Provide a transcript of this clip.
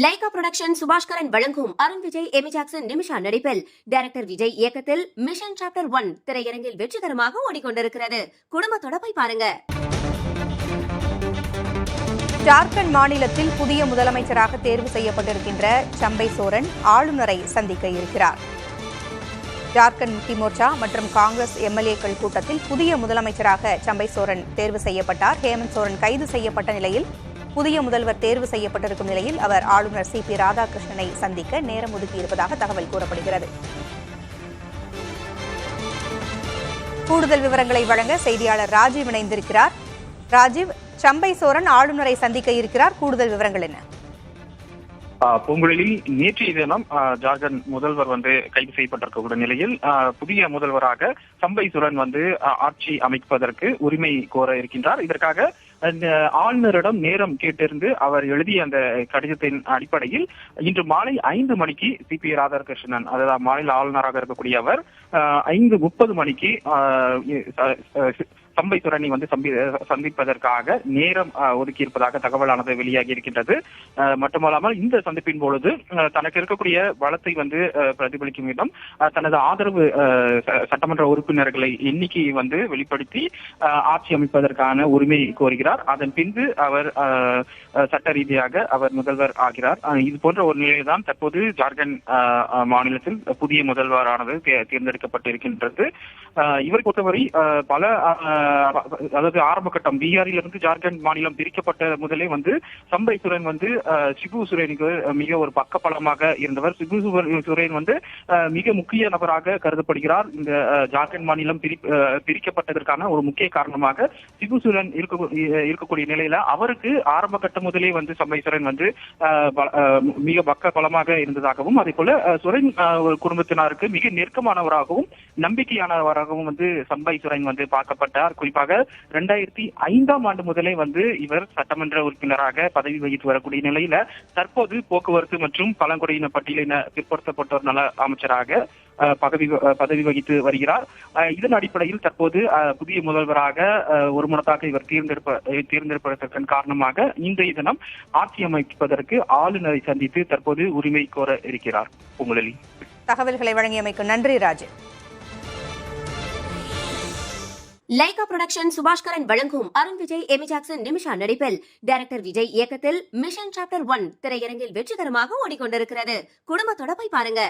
Lyca production Subaskaran வழங்கும் Arun Vijay, Amy Jackson, Nimisha நடிப்பில் director Vijay இயக்கத்தில் மிஷன் சாப்டர் 1 திரையரங்கில் வெற்றிகரமாக ஓடிக்கொண்டிருக்கிறது. குடும்பத்தோட போய் பாருங்க. ஜார்க்கண்ட் மாநிலத்தில் புதிய முதலமைச்சராக தேர்வு செய்யப்பட்டிருக்கின்ற சம்பை சோரன் ஆளுநரை சந்திக்க இருக்கிறார். ஜார்க்கண்ட் முக்தி மோர்ச்சா மற்றும் காங்கிரஸ் எம்எல்ஏக்கள் கூட்டத்தில் புதிய முதலமைச்சராக சம்பை சோரன் தேர்வு செய்யப்பட்டார். ஹேமந்த் சோரன் கைது செய்யப்பட்ட நிலையில் புதிய முதல்வர் தேர்வு செய்யப்பட்டிருக்கும் நிலையில் அவர் ஆளுநர் சி பி ராதாகிருஷ்ணனை சந்திக்க நேரம் ஒதுக்கியிருப்பதாக தகவல் கூறப்படுகிறது. கூடுதல் விவரங்களை வழங்க செய்தியாளர் ராஜீவ் இணைந்திருக்கிறார். ராஜீவ், சம்பை சோரன் ஆளுநரை சந்திக்க இருக்கிறார், கூடுதல் விவரங்கள் என்ன? பூங்குழலி, நேற்றைய தினம் ஜார்க்கண்ட் முதல்வர் கைது செய்யப்பட்டிருக்கக்கூடிய நிலையில் புதிய முதல்வராக சம்பை சோரன் ஆட்சி அமைப்பதற்கு உரிமை கோர இருக்கின்றார். இதற்காக ஆளுநரிடம் நேரம் கேட்டிருந்து அவர் எழுதிய அந்த கடிதத்தின் அடிப்படையில் இன்று மாலை 5 மணிக்கு சி பி ராதாகிருஷ்ணன், அதாவது மாநில ஆளுநராக இருக்கக்கூடிய அவர் 5:30 மணிக்கு சம்பை சோரனை சந்திப்பதற்காக நேரம் ஒதுக்கியிருப்பதாக தகவலானது வெளியாகி இருக்கின்றது. மட்டுமல்லாமல் இந்த சந்திப்பின் பொழுது தனக்கு இருக்கக்கூடிய பலத்தை பிரதிபலிக்கும் விதம் தனது ஆதரவு சட்டமன்ற உறுப்பினர்களை எண்ணிக்கை வெளிப்படுத்தி ஆட்சி அமைப்பதற்கான உரிமை கோருகிறார். அதன் பின்பு அவர் சட்ட ரீதியாக அவர் முதல்வர் ஆகிறார். இது போன்ற ஒரு நிலையில்தான் தற்போது ஜார்க்கண்ட் மாநிலத்தில் புதிய முதல்வரானது தேர்ந்தெடுக்கப்பட்டிருக்கின்றது. இவரை பொறுத்தவரை பல, அதாவது ஆரம்ப கட்டம் பீகாரில் இருந்து ஜார்க்கண்ட் மாநிலம் பிரிக்கப்பட்ட முதலே சம்பை சோரன் சிபு சோரனுக்கு மிக ஒரு பக்கபலமாக இருந்தவர். சிபு சோரன் மிக முக்கிய நபராக கருதப்படுகிறார். இந்த ஜார்க்கண்ட் மாநிலம் பிரிக்கப்பட்டதற்கான ஒரு முக்கிய காரணமாக சிபு சோரன் இருக்கக்கூடிய நிலையில அவருக்கு ஆரம்ப கட்டம் முதலே சம்பை சோரன் மிக பக்க பலமாக இருந்ததாகவும், அதே போல சோரன் குடும்பத்தினருக்கு மிக நெருக்கமானவராகவும் நம்பிக்கையானவராகவும் சம்பை சோரன் பார்க்கப்பட்டார். குறிப்பாக 2005ஆம் ஆண்டு முதலே இவர் சட்டமன்ற உறுப்பினராக பதவி வகித்து வரக்கூடிய நிலையில தற்போது போக்குவரத்து மற்றும் பழங்குடியின பட்டியலின பிற்படுத்தப்பட்டோர் நல அமைச்சராக பதவி வகித்து வருகிறார். இதன் அடிப்படையில் தற்போது புதிய முதல்வராக ஒருமனதாக இவர் தேர்ந்தெடுப்பதற்கு காரணமாக இன்றைய தினம் ஆட்சி அமைப்பதற்கு ஆளுநரை சந்தித்து தற்போது உரிமை கோர இருக்கிறார். உங்களில் தகவல்களை வழங்கியமைக்கு நன்றி ராஜு. லைகா புரொடக்ஷன் சுபாஷ்கரன் வழங்கும் அருண் விஜய், எமி ஜாக்சன், நிமிஷா நடிப்பில் டைரக்டர் விஜய் இயக்கத்தில் மிஷன் சாப்டர் 1 திரையரங்கில் வெற்றிகரமாக ஓடிக்கொண்டிருக்கிறது. குடும்பத்தோட போய் பாருங்க.